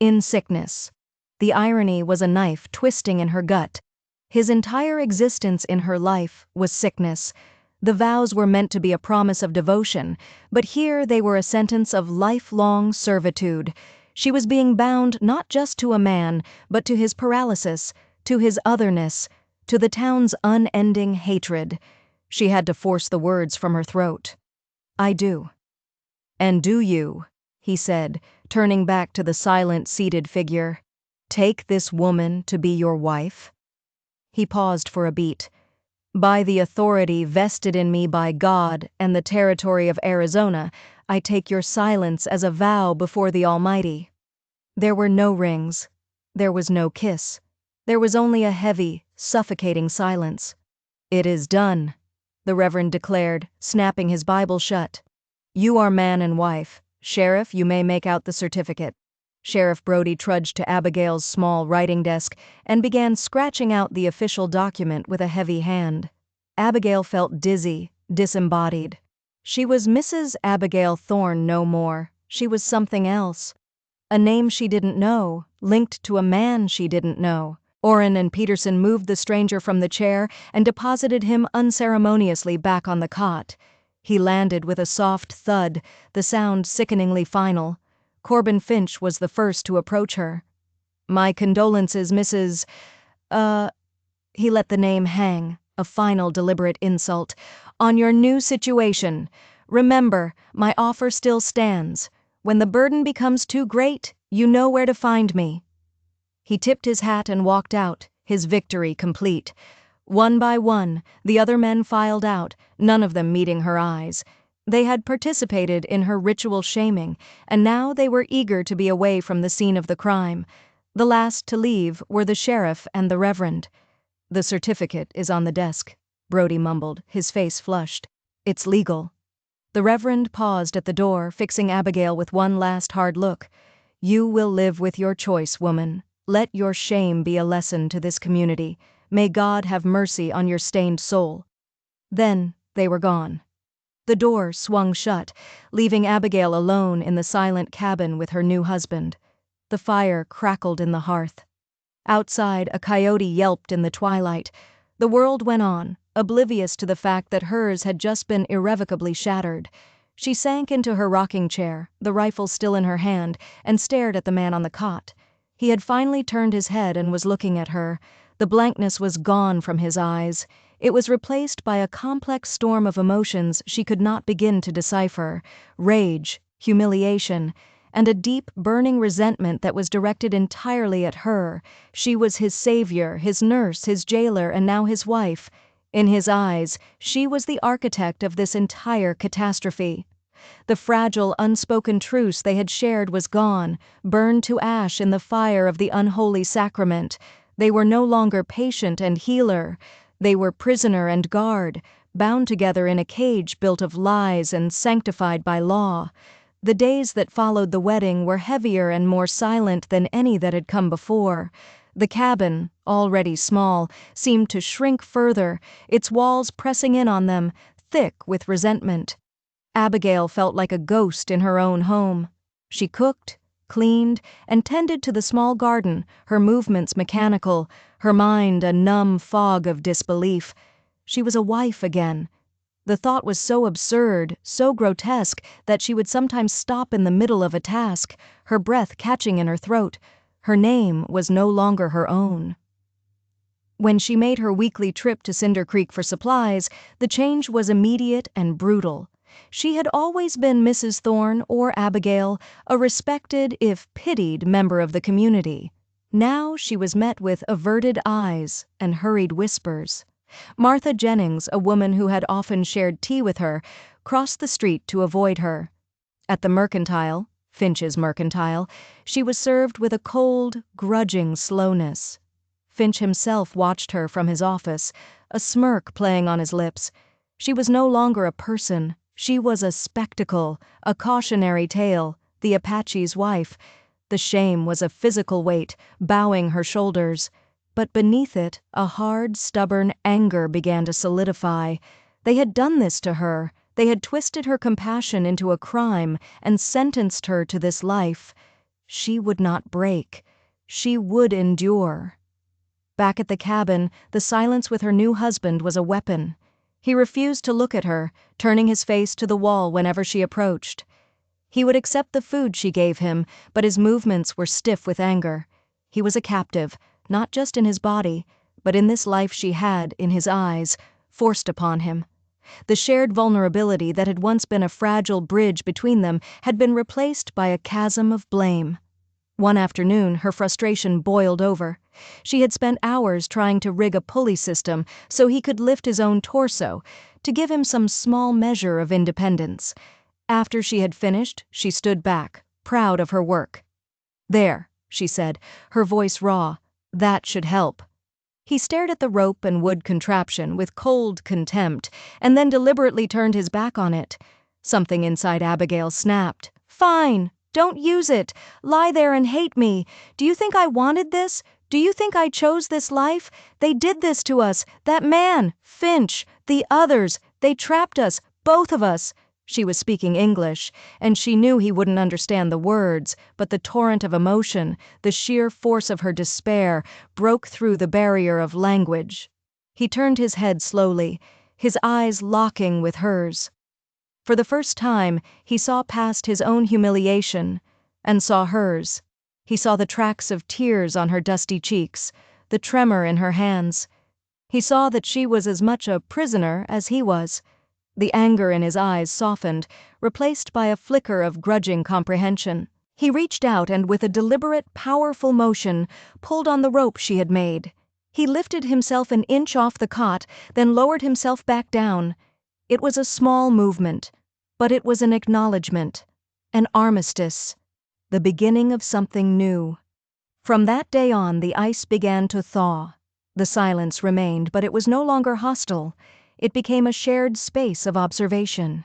In sickness. The irony was a knife twisting in her gut. His entire existence in her life was sickness. The vows were meant to be a promise of devotion, but here they were a sentence of lifelong servitude. She was being bound not just to a man, but to his paralysis, to his otherness, to the town's unending hatred. She had to force the words from her throat. "I do." "And do you," he said, turning back to the silent, seated figure, "take this woman to be your wife?" He paused for a beat. "By the authority vested in me by God and the territory of Arizona, I take your silence as a vow before the Almighty." There were no rings. There was no kiss. There was only a heavy, suffocating silence. "It is done," the Reverend declared, snapping his Bible shut. "You are man and wife. Sheriff, you may make out the certificate." Sheriff Brody trudged to Abigail's small writing desk and began scratching out the official document with a heavy hand. Abigail felt dizzy, disembodied. She was Mrs. Abigail Thorne no more. She was something else. A name she didn't know, linked to a man she didn't know. Orrin and Peterson moved the stranger from the chair and deposited him unceremoniously back on the cot. He landed with a soft thud, the sound sickeningly final. Corbin Finch was the first to approach her. "My condolences, Mrs. He let the name hang, a final deliberate insult. "On your new situation. Remember, my offer still stands. When the burden becomes too great, you know where to find me." He tipped his hat and walked out, his victory complete. One by one, the other men filed out, none of them meeting her eyes. They had participated in her ritual shaming, and now they were eager to be away from the scene of the crime. The last to leave were the sheriff and the Reverend. "The certificate is on the desk," Brody mumbled, his face flushed. "It's legal." The Reverend paused at the door, fixing Abigail with one last hard look. "You will live with your choice, woman. Let your shame be a lesson to this community. May God have mercy on your stained soul." Then they were gone. The door swung shut, leaving Abigail alone in the silent cabin with her new husband. The fire crackled in the hearth. Outside, a coyote yelped in the twilight. The world went on, oblivious to the fact that hers had just been irrevocably shattered. She sank into her rocking chair, the rifle still in her hand, and stared at the man on the cot. He had finally turned his head and was looking at her. The blankness was gone from his eyes. It was replaced by a complex storm of emotions she could not begin to decipher: rage, humiliation, and a deep, burning resentment that was directed entirely at her. She was his savior, his nurse, his jailer, and now his wife. In his eyes, she was the architect of this entire catastrophe. The fragile, unspoken truce they had shared was gone, burned to ash in the fire of the unholy sacrament. They were no longer patient and healer. They were prisoner and guard, bound together in a cage built of lies and sanctified by law. The days that followed the wedding were heavier and more silent than any that had come before. The cabin, already small, seemed to shrink further, its walls pressing in on them, thick with resentment. Abigail felt like a ghost in her own home. She cooked, cleaned, and tended to the small garden, her movements mechanical, her mind a numb fog of disbelief. She was a wife again. The thought was so absurd, so grotesque, that she would sometimes stop in the middle of a task, her breath catching in her throat. Her name was no longer her own. When she made her weekly trip to Cinder Creek for supplies, the change was immediate and brutal. She had always been Mrs. Thorne, or Abigail, a respected, if pitied, member of the community. Now she was met with averted eyes and hurried whispers. Martha Jennings, a woman who had often shared tea with her, crossed the street to avoid her. At the Mercantile, Finch's Mercantile, she was served with a cold, grudging slowness. Finch himself watched her from his office, a smirk playing on his lips. She was no longer a person. She was a spectacle, a cautionary tale, the Apache's wife. The shame was a physical weight, bowing her shoulders. But beneath it, a hard, stubborn anger began to solidify. They had done this to her. They had twisted her compassion into a crime and sentenced her to this life. She would not break. She would endure. Back at the cabin, the silence with her new husband was a weapon. He refused to look at her, turning his face to the wall whenever she approached. He would accept the food she gave him, but his movements were stiff with anger. He was a captive, not just in his body, but in this life she had, in his eyes, forced upon him. The shared vulnerability that had once been a fragile bridge between them had been replaced by a chasm of blame. One afternoon, her frustration boiled over. She had spent hours trying to rig a pulley system so he could lift his own torso, to give him some small measure of independence. After she had finished, she stood back, proud of her work. "There," she said, her voice raw. "That should help." He stared at the rope and wood contraption with cold contempt, and then deliberately turned his back on it. Something inside Abigail snapped. "Fine! Don't use it! Lie there and hate me! Do you think I wanted this? Do you think I chose this life? They did this to us! That man! Finch! The others! They trapped us! Both of us!" She was speaking English, and she knew he wouldn't understand the words, but the torrent of emotion, the sheer force of her despair, broke through the barrier of language. He turned his head slowly, his eyes locking with hers. For the first time, he saw past his own humiliation, and saw hers. He saw the tracks of tears on her dusty cheeks, the tremor in her hands. He saw that she was as much a prisoner as he was. The anger in his eyes softened, replaced by a flicker of grudging comprehension. He reached out and with a deliberate, powerful motion, pulled on the rope she had made. He lifted himself an inch off the cot, then lowered himself back down. It was a small movement, but it was an acknowledgement, an armistice, the beginning of something new. From that day on, the ice began to thaw. The silence remained, but it was no longer hostile. It became a shared space of observation.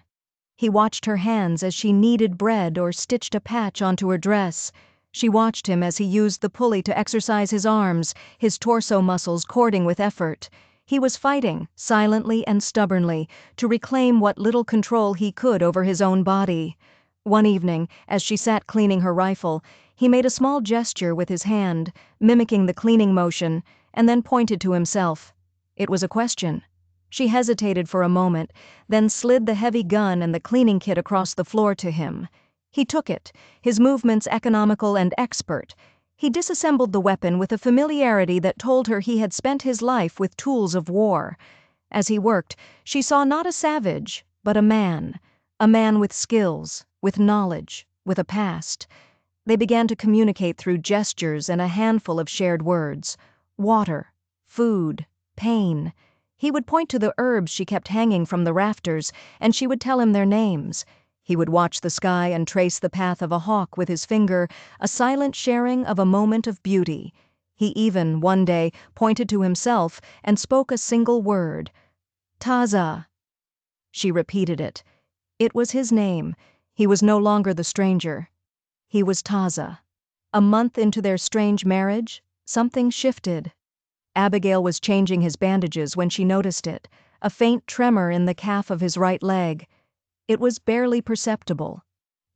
He watched her hands as she kneaded bread or stitched a patch onto her dress. She watched him as he used the pulley to exercise his arms, his torso muscles cording with effort. He was fighting, silently and stubbornly, to reclaim what little control he could over his own body. One evening, as she sat cleaning her rifle, he made a small gesture with his hand, mimicking the cleaning motion, and then pointed to himself. It was a question. She hesitated for a moment, then slid the heavy gun and the cleaning kit across the floor to him. He took it, his movements economical and expert. He disassembled the weapon with a familiarity that told her he had spent his life with tools of war. As he worked, she saw not a savage, but a man with skills, with knowledge, with a past. They began to communicate through gestures and a handful of shared words. Water, food, pain. He would point to the herbs she kept hanging from the rafters, and she would tell him their names. He would watch the sky and trace the path of a hawk with his finger, a silent sharing of a moment of beauty. He even, one day, pointed to himself and spoke a single word. "Taza." She repeated it. It was his name. He was no longer the stranger. He was Taza. A month into their strange marriage, something shifted. Abigail was changing his bandages when she noticed it. a faint tremor in the calf of his right leg. It was barely perceptible,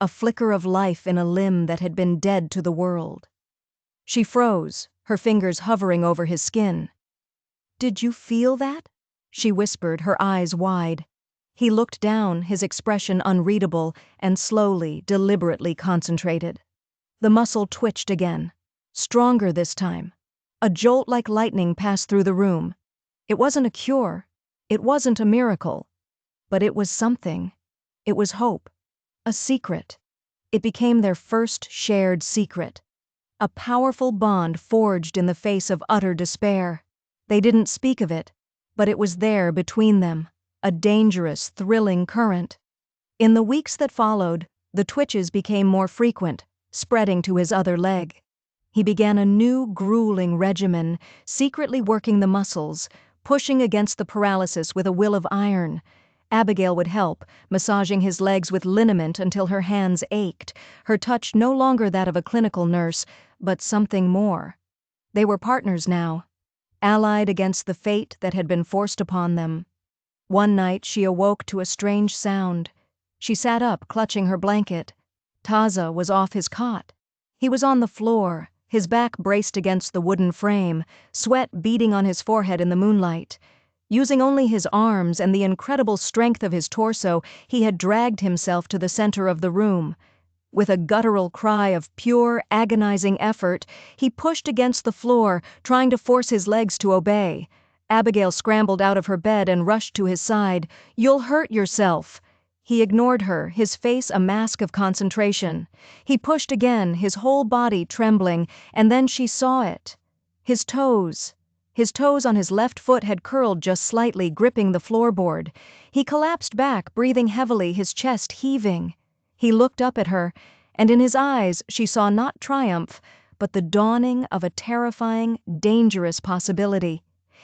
a flicker of life in a limb that had been dead to the world. She froze, her fingers hovering over his skin. "Did you feel that?" she whispered, her eyes wide. He looked down, his expression unreadable and slowly, deliberately concentrated. The muscle twitched again, stronger this time. A jolt like lightning passed through the room. It wasn't a cure. It wasn't a miracle. But it was something. It was hope. A secret. It became their first shared secret. A powerful bond forged in the face of utter despair. They didn't speak of it, but it was there between them, a dangerous, thrilling current. In the weeks that followed, the twitches became more frequent, spreading to his other leg. He began a new, grueling regimen, secretly working the muscles, pushing against the paralysis with a will of iron. Abigail would help, massaging his legs with liniment until her hands ached, her touch no longer that of a clinical nurse, but something more. They were partners now, allied against the fate that had been forced upon them. One night she awoke to a strange sound. She sat up, clutching her blanket. Taza was off his cot. He was on the floor, his back braced against the wooden frame, sweat beading on his forehead in the moonlight. Using only his arms and the incredible strength of his torso, he had dragged himself to the center of the room. With a guttural cry of pure, agonizing effort, he pushed against the floor, trying to force his legs to obey. Abigail scrambled out of her bed and rushed to his side. "You'll hurt yourself." He ignored her, his face a mask of concentration. He pushed again, his whole body trembling, and then she saw it. His toes. His toes on his left foot had curled just slightly, gripping the floorboard. He collapsed back, breathing heavily, his chest heaving. He looked up at her, and in his eyes she saw not triumph, but the dawning of a terrifying, dangerous possibility.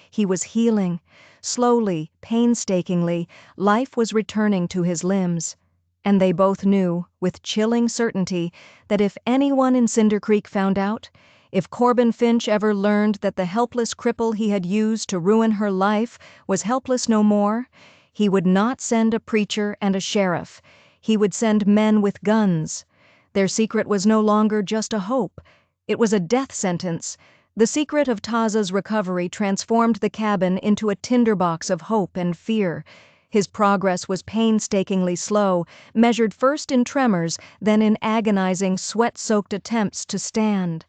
He was healing. Slowly, painstakingly, life was returning to his limbs. And they both knew, with chilling certainty, that if anyone in Cinder Creek found out, if Corbin Finch ever learned that the helpless cripple he had used to ruin her life was helpless no more, he would not send a preacher and a sheriff. He would send men with guns. Their secret was no longer just a hope. It was a death sentence. The secret of Taza's recovery transformed the cabin into a tinderbox of hope and fear. His progress was painstakingly slow, measured first in tremors, then in agonizing, sweat-soaked attempts to stand.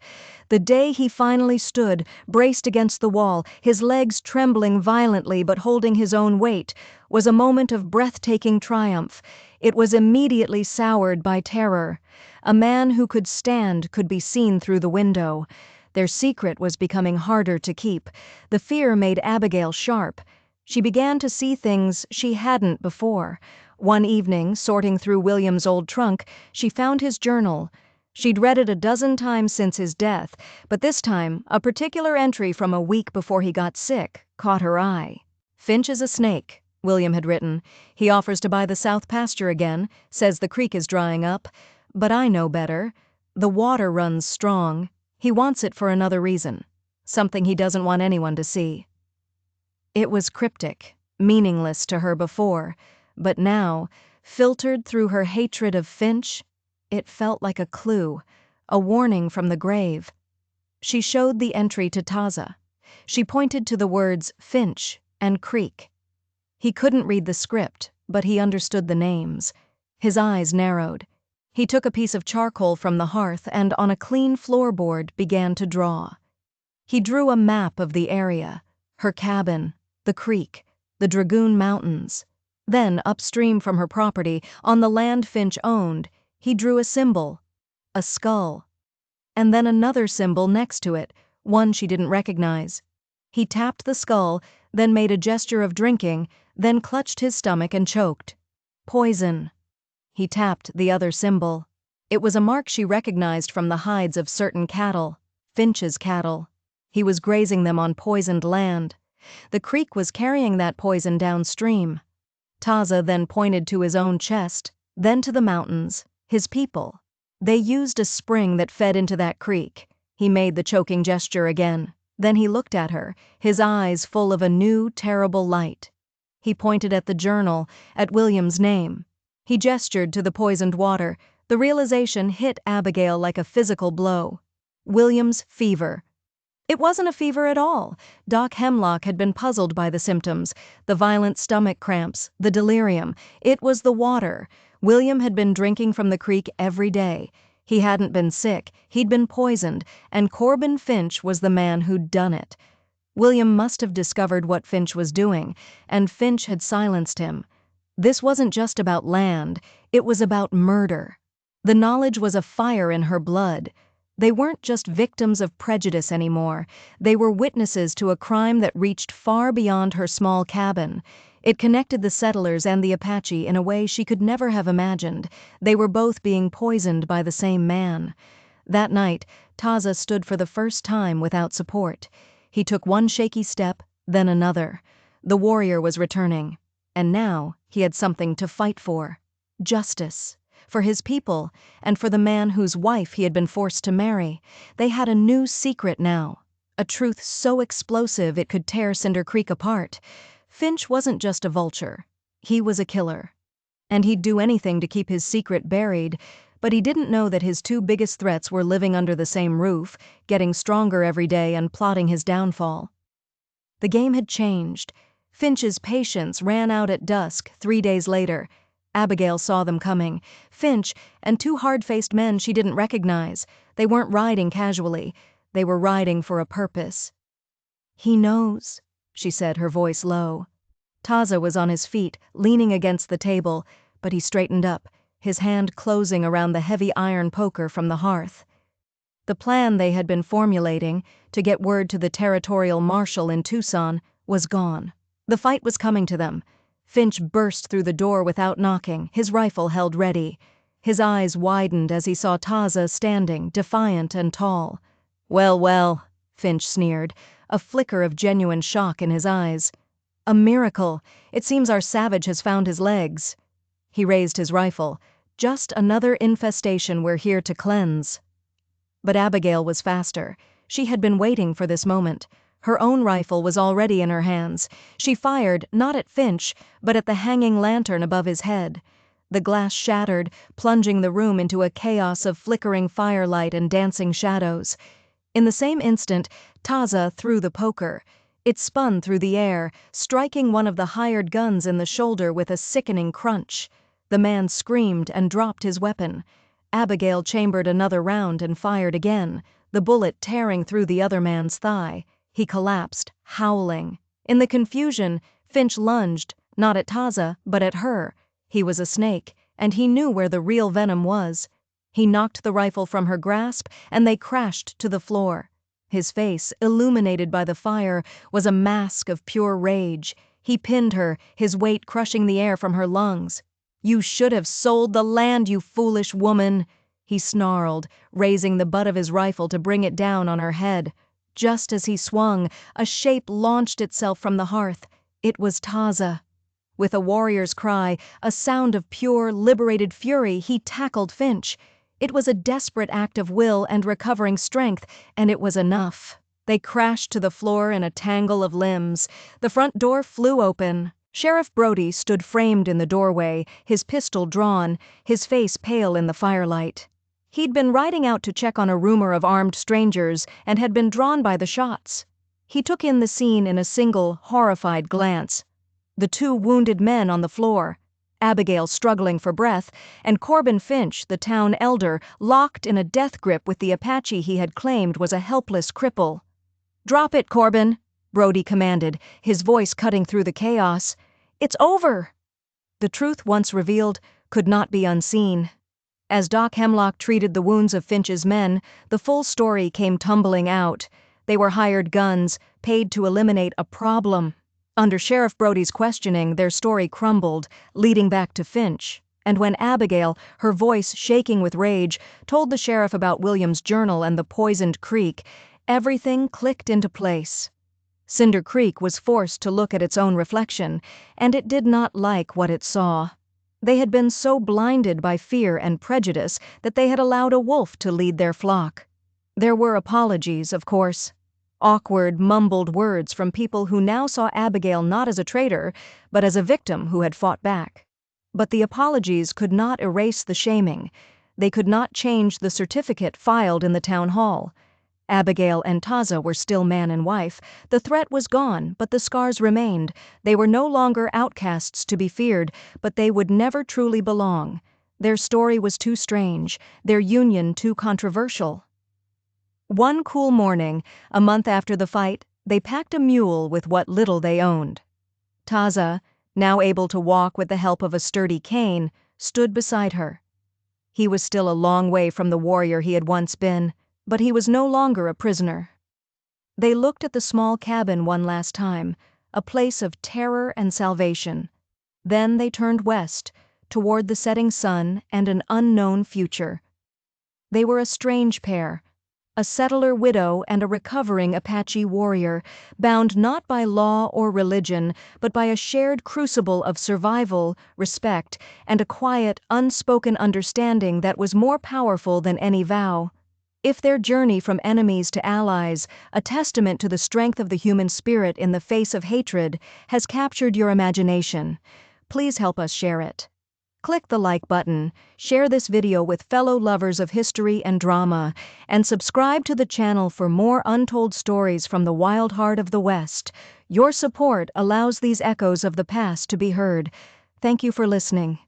The day he finally stood, braced against the wall, his legs trembling violently but holding his own weight, was a moment of breathtaking triumph. It was immediately soured by terror. A man who could stand could be seen through the window. Their secret was becoming harder to keep. The fear made Abigail sharp. She began to see things she hadn't before. One evening, sorting through William's old trunk, she found his journal. She'd read it a dozen times since his death, but this time, a particular entry from a week before he got sick caught her eye. "Finch is a snake," William had written. "He offers to buy the south pasture again, says the creek is drying up. But I know better. The water runs strong. He wants it for another reason. Something he doesn't want anyone to see." It was cryptic, meaningless to her before, but now, filtered through her hatred of Finch, it felt like a clue, a warning from the grave. She showed the entry to Taza. She pointed to the words Finch and Creek. He couldn't read the script, but he understood the names. His eyes narrowed. He took a piece of charcoal from the hearth and on a clean floorboard began to draw. He drew a map of the area, her cabin, the creek, the Dragoon Mountains. Then, upstream from her property, on the land Finch owned, he drew a symbol, a skull. And then another symbol next to it, one she didn't recognize. He tapped the skull, then made a gesture of drinking, then clutched his stomach and choked. Poison. He tapped the other symbol. It was a mark she recognized from the hides of certain cattle, Finch's cattle. He was grazing them on poisoned land. The creek was carrying that poison downstream. Taza then pointed to his own chest, then to the mountains, his people. They used a spring that fed into that creek. He made the choking gesture again. Then he looked at her, his eyes full of a new, terrible light. He pointed at the journal, at William's name. He gestured to the poisoned water. The realization hit Abigail like a physical blow. William's fever. It wasn't a fever at all. Doc Hemlock had been puzzled by the symptoms, the violent stomach cramps, the delirium. It was the water. William had been drinking from the creek every day. He hadn't been sick, he'd been poisoned, and Corbin Finch was the man who'd done it. William must have discovered what Finch was doing, and Finch had silenced him. This wasn't just about land, it was about murder. The knowledge was a fire in her blood. They weren't just victims of prejudice anymore. They were witnesses to a crime that reached far beyond her small cabin. It connected the settlers and the Apache in a way she could never have imagined. They were both being poisoned by the same man. That night, Taza stood for the first time without support. He took one shaky step, then another. The warrior was returning, and now he had something to fight for. Justice. For his people, and for the man whose wife he had been forced to marry. They had a new secret now, a truth so explosive it could tear Cinder Creek apart. Finch wasn't just a vulture, he was a killer. And he'd do anything to keep his secret buried, but he didn't know that his two biggest threats were living under the same roof, getting stronger every day and plotting his downfall. The game had changed. Finch's patience ran out at dusk 3 days later. Abigail saw them coming. Finch and two hard-faced men she didn't recognize. They weren't riding casually. They were riding for a purpose. "He knows," she said, her voice low. Taza was on his feet, leaning against the table, but he straightened up, his hand closing around the heavy iron poker from the hearth. The plan they had been formulating, to get word to the territorial marshal in Tucson, was gone. The fight was coming to them. Finch burst through the door without knocking, his rifle held ready. His eyes widened as he saw Taza standing, defiant and tall. "Well, well," Finch sneered, a flicker of genuine shock in his eyes. "A miracle. It seems our savage has found his legs." He raised his rifle. "Just another infestation we're here to cleanse." But Abigail was faster. She had been waiting for this moment. Her own rifle was already in her hands. She fired, not at Finch, but at the hanging lantern above his head. The glass shattered, plunging the room into a chaos of flickering firelight and dancing shadows. In the same instant, Taza threw the poker. It spun through the air, striking one of the hired guns in the shoulder with a sickening crunch. The man screamed and dropped his weapon. Abigail chambered another round and fired again, the bullet tearing through the other man's thigh. He collapsed, howling. In the confusion, Finch lunged, not at Taza, but at her. He was a snake, and he knew where the real venom was. He knocked the rifle from her grasp, and they crashed to the floor. His face, illuminated by the fire, was a mask of pure rage. He pinned her, his weight crushing the air from her lungs. "You should have sold the land, you foolish woman," he snarled, raising the butt of his rifle to bring it down on her head. Just as he swung, a shape launched itself from the hearth. It was Taza. With a warrior's cry, a sound of pure, liberated fury, he tackled Finch. It was a desperate act of will and recovering strength, and it was enough. They crashed to the floor in a tangle of limbs. The front door flew open. Sheriff Brody stood framed in the doorway, his pistol drawn, his face pale in the firelight. He'd been riding out to check on a rumor of armed strangers and had been drawn by the shots. He took in the scene in a single, horrified glance. The two wounded men on the floor, Abigail struggling for breath, and Corbin Finch, the town elder, locked in a death grip with the Apache he had claimed was a helpless cripple. "Drop it, Corbin," Brody commanded, his voice cutting through the chaos. "It's over." The truth once revealed could not be unseen. As Doc Hemlock treated the wounds of Finch's men, the full story came tumbling out. They were hired guns, paid to eliminate a problem. Under Sheriff Brody's questioning, their story crumbled, leading back to Finch. And when Abigail, her voice shaking with rage, told the sheriff about William's journal and the poisoned creek, everything clicked into place. Cinder Creek was forced to look at its own reflection, and it did not like what it saw. They had been so blinded by fear and prejudice that they had allowed a wolf to lead their flock. There were apologies, of course. awkward, mumbled words from people who now saw Abigail not as a traitor, but as a victim who had fought back. But the apologies could not erase the shaming. They could not change the certificate filed in the town hall. Abigail and Taza were still man and wife. The threat was gone, but the scars remained. They were no longer outcasts to be feared, but they would never truly belong. Their story was too strange, their union too controversial. One cool morning, a month after the fight, they packed a mule with what little they owned. Taza, now able to walk with the help of a sturdy cane, stood beside her. He was still a long way from the warrior he had once been, but he was no longer a prisoner. They looked at the small cabin one last time, a place of terror and salvation. Then they turned west, toward the setting sun and an unknown future. They were a strange pair, a settler widow and a recovering Apache warrior, bound not by law or religion, but by a shared crucible of survival, respect, and a quiet, unspoken understanding that was more powerful than any vow. If their journey from enemies to allies, a testament to the strength of the human spirit in the face of hatred, has captured your imagination, please help us share it. Click the like button, share this video with fellow lovers of history and drama, and subscribe to the channel for more untold stories from the wild heart of the West. Your support allows these echoes of the past to be heard. Thank you for listening.